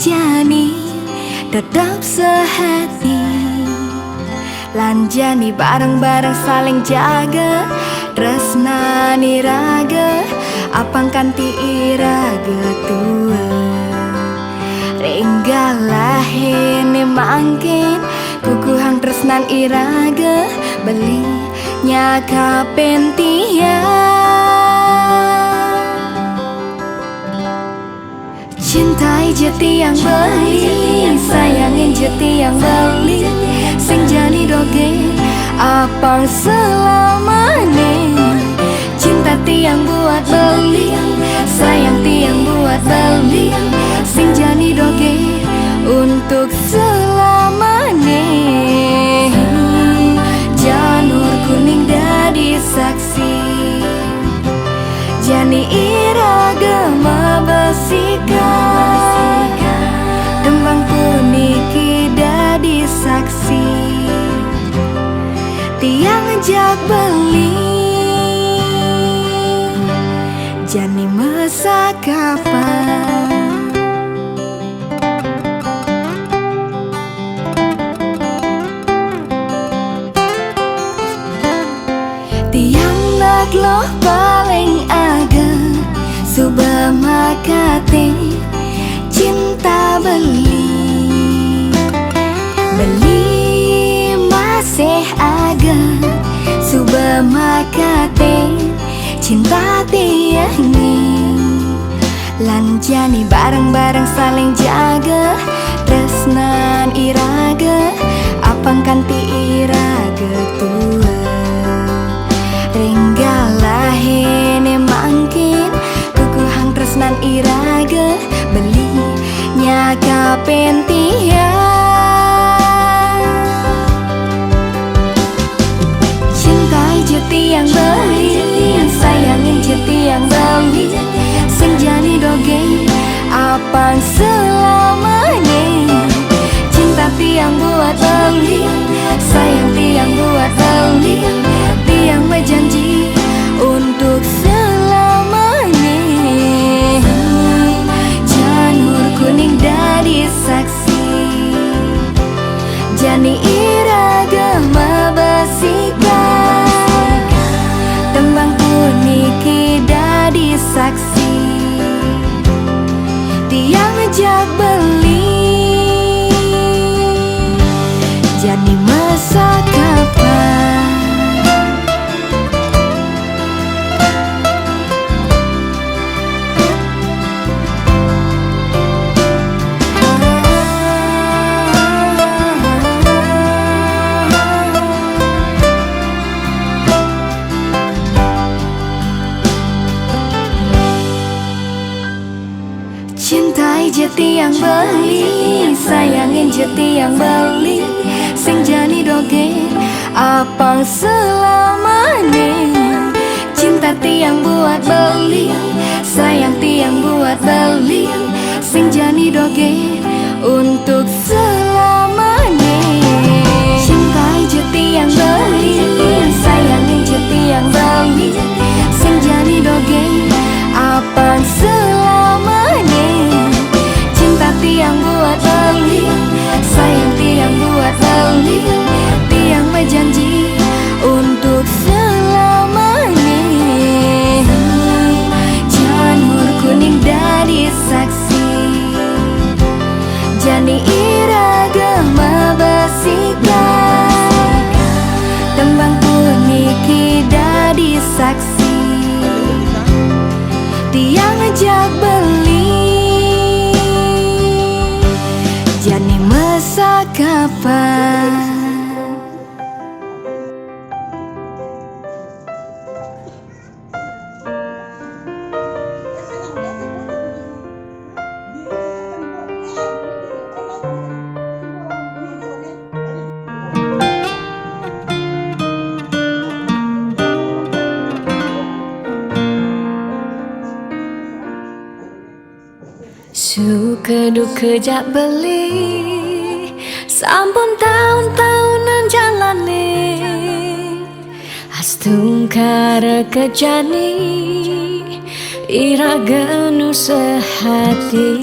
jani tetap sehati, lanjani bareng-bareng saling jaga, tresnani raga apang kanti iraga tua. Ringgalah ini mangkin kukuhang tresnan iraga belinya kapentia. Cintai jati yang beli, sayangin jati yang beli, sing jani doge apang selamanya. Cinta tiang buat beli, sayang tiang buat beli, sing jani doge untuk selamanya. Janur kuning dadi saksi, jani iraga mabasikan, tembang puniki dadi saksi, tiang jak beli, jani masa kapan. Tiang nagloh paling agak subah makate cinta beli, beli masih agak subah makate cinta tiangi, lanjani bareng-bareng saling jaga, tresnan iraga apang kanti iraga tua. Ringgalah ini mangkin kukuhang tresnan iraga belinya kapentia. Cintai jati yang beli, sayangin jati yang beli, sing jani doge apang selamanya. Cinta tiang buat beli, sayang tiang buat beli, tiang berjanji untuk selamanya. Janur kuning dari saksi, jani iraga mabasikan, tembang puniki dadi saksi, tiang jak beli, jani masa kapan. Cintai jati yang beli, sayangin jati yang beli, sing jani doge apang selamanya. Cinta tiang buat beli, sayang tiang buat beli, sing jani doge untuk selamanya. Cintai jati yang beli, sayangin jati yang beli, sing jani doge apang selamanya. Cinta tiang buat beli, sayang tiang buat beli, tiang berjanji untuk selamanya. Janur kuning dari saksi, jani iraga mabasikan, tembang puniki dadi saksi, tiang jak beli, jani masa kapan. Suka duka jak beli, sampun tahun-tahunan jalani, astungkara kejani, iraga nu sehati,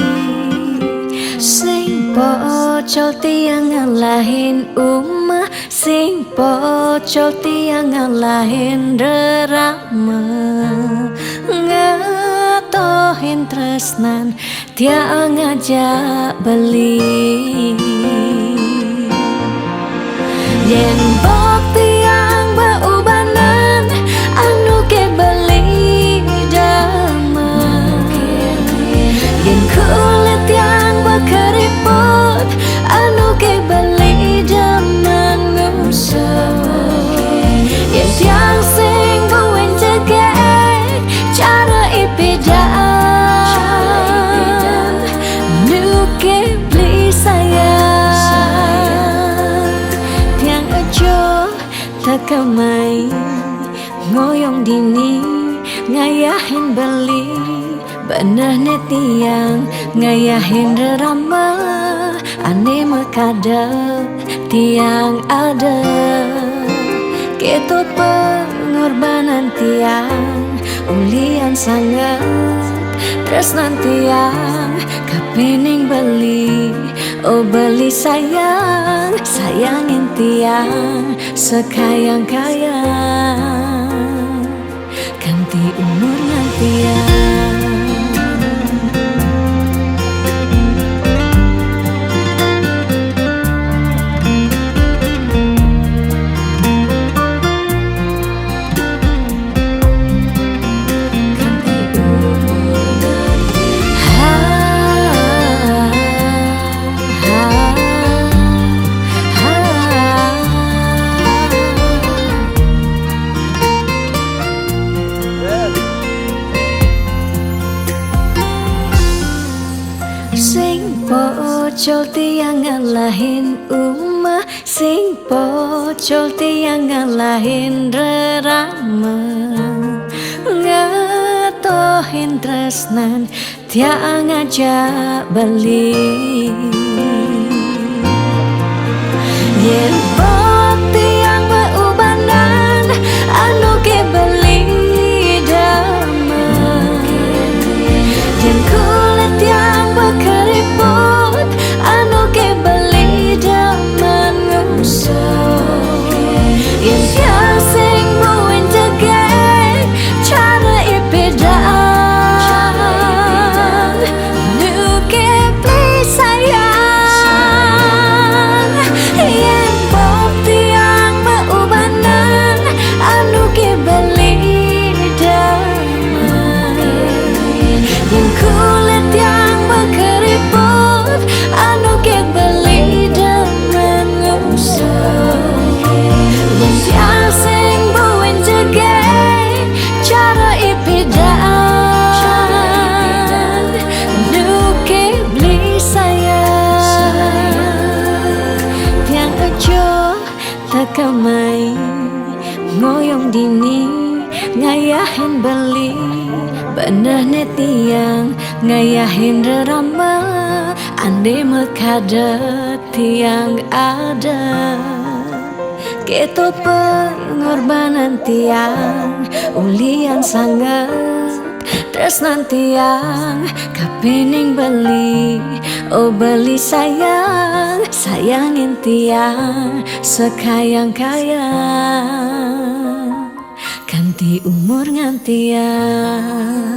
Sing pocol tiang ngalahin umah, sing pocol tiang ngalahin rerama, ngatohin tresnan tiang ngajak beli. Yen bok tiang beubanan anu ke beli damai, yen kulit tiang berkeriput anu ke beli damai ngusah, yen tiang sing buin jegek cara ipidan nu ke beli sayang tiang ajo takamai ngoyong dini ngayahin beli benah tiang ngayahin rerama ane mekadep tiang ada keto pengorbanan tiang ulian sangat tresnan tiang kapening beli oh beli sayang sayangin tiang sekayang-kayang ganti umurnya tiang. Sing pocol tiang ngalahin umah, sing pocol tiang ngalahin rerama, ngatohin tresnan tiang ngajak beli. Yen bok tiang beubanan anu ke beli damai, yen kulit tiang berkeriput anu ke beli damai ngusah, yen tiang sing buin jegek cara ipidan nu ke beli sayang, yen bok tiang beubanan anu ke beli damai, yen kulit tiang berkeriput anu ke beli damai ngusah, yen tiang sing buin jegek cara ipidan nu ke beli sayang tiang ajo takamai ngoyong dini ngayahin beli benah tiang ngayahin rerama ande mekadep tiang ada keto pengorbanan tiang ulian sangat tresnan tiang kapening beli oh beli sayang sayangin tiang sekayang-kayang ganti umur ngantiang.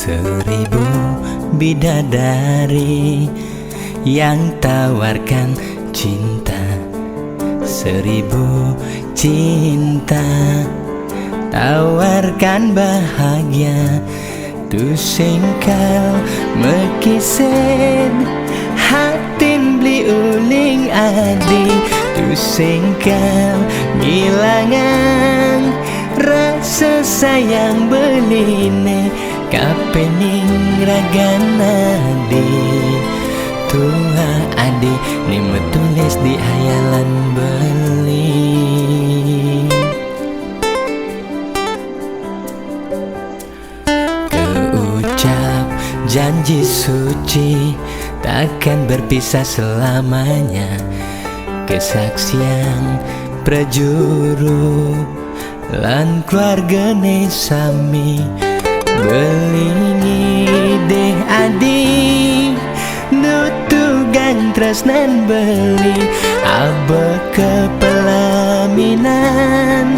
Seribu bidadari yang tawarkan cinta, seribu cinta tawarkan bahagia, tu singkal mekisen hatin beli uling adi, tu singkal ngilangan rasa sayang beline kapening ragana di tua adi ni metulis di hayalan beli. Keucap janji suci takkan berpisah selamanya. Kesaksian prajuru lan keluargane sami belingi deh adi nutugan tresnan beli abe kepelaminan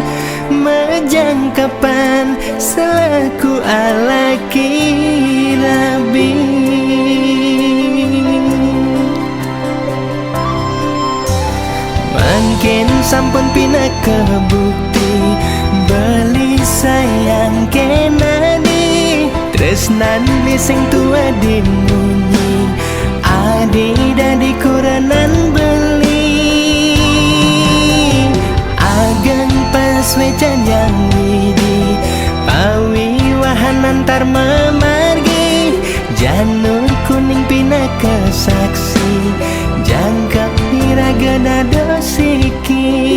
majangkapan selaku alaki rabi. Mungkin sampun pina kebukti beli sayang kenani tresnan lising tua dimunyi adi dadi kuranan beli ageng pas wecan yang widi pawiwahan antar memargi janur kuning pina kesaksi jangkap hiragana dosiki.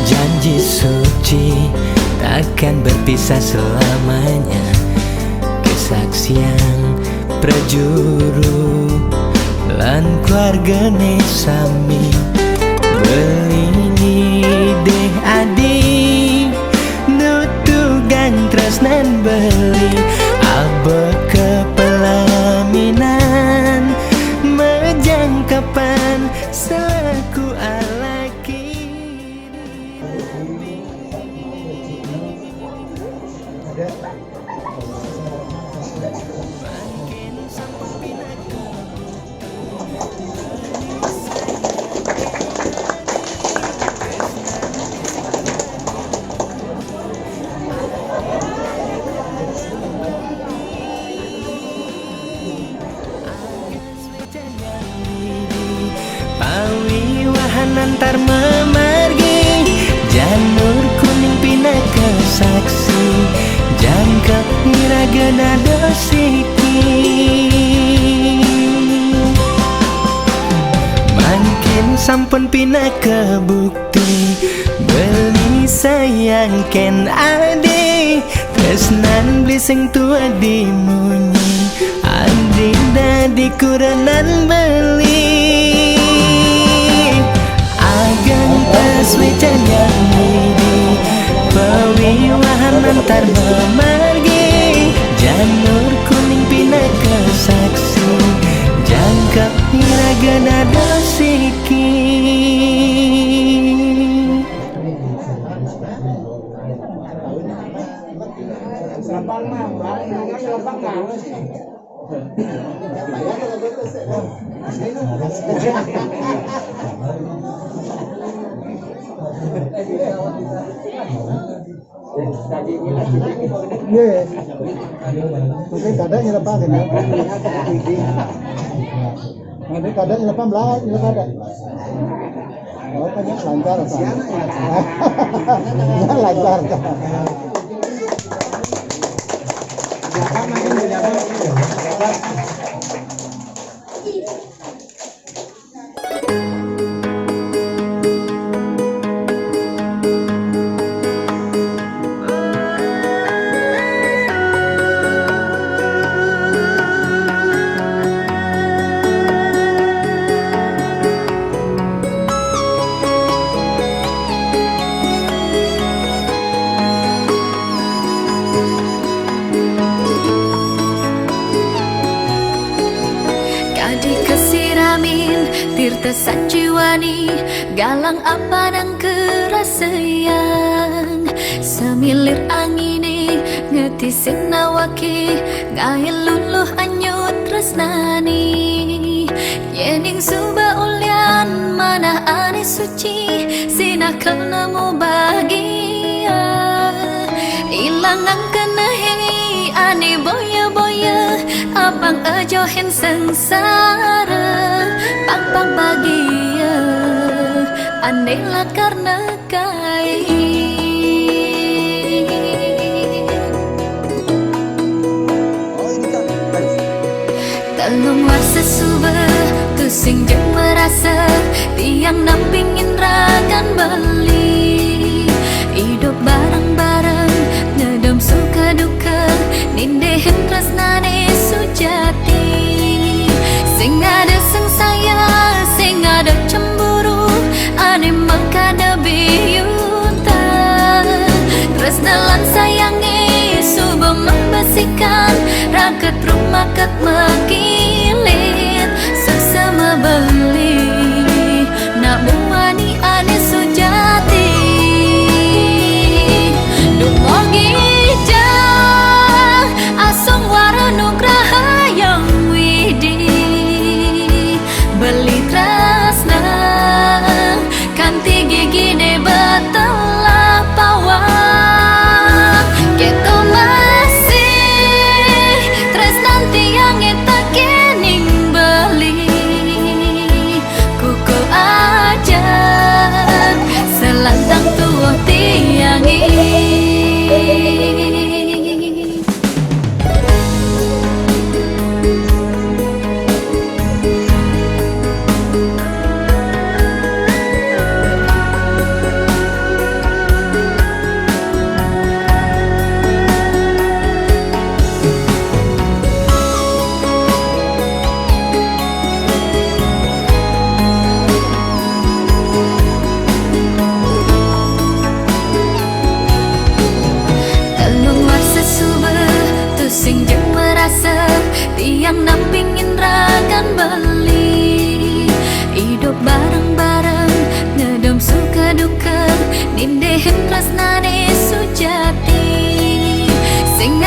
Janji suci takkan berpisah selamanya. Kesaksian prajuru lan keluargane sami belingi deh adi nutugan tresnan beli abe kepelaminan majangkapan selaku alaki. Pawiwahan antar memargi janur kuning pina kesaksi jangkep hiragana dosiki. Mungkin sampun pina kebukti beli sayang ken adi tresnan blising tua dimunyi adi dadi kuranan beli ageng pas wecan yang widi pawiwahan antar memargi janur kuning pina kesaksi jangkap hiragana dosiki. Mungkin kadang nyelepas kan ya. Mungkin kadang nyelepas belah nyelepas ada. Oh kan lancar kan. Lancar kan. Tirta sanjiwani galang apa nang kerasayang semilir angine ngetisin nawaki ngayal luluh anyut tresnani yening suba ulyan mana ane suci sina kelemu bahagia ilangan kenahi ane boya-boya apang ajohen sengsara pang bahagia andailah karena kai Telung warsa suba tusing jeng merasa tiang nampingin ragan beli hidup bareng-bareng ngedom suka duka nindehin tresnane sujati sing ada sengsaya sing ada cemburu ane makada biyuta tresnalan sayangi suba membesikan raket rumah kat makilit sesama beli nak buani ane sujati dumogi jah asung waranugraha yang widi beli tresna kanti gigi de batala pawang keto masih tresnan tiang eta kening beli kuku aja selantang tua tiangi sing jeng merasa tiang nampingin ragan beli hidup bareng-bareng ngedom suka duka nindehin tresnane sujati sing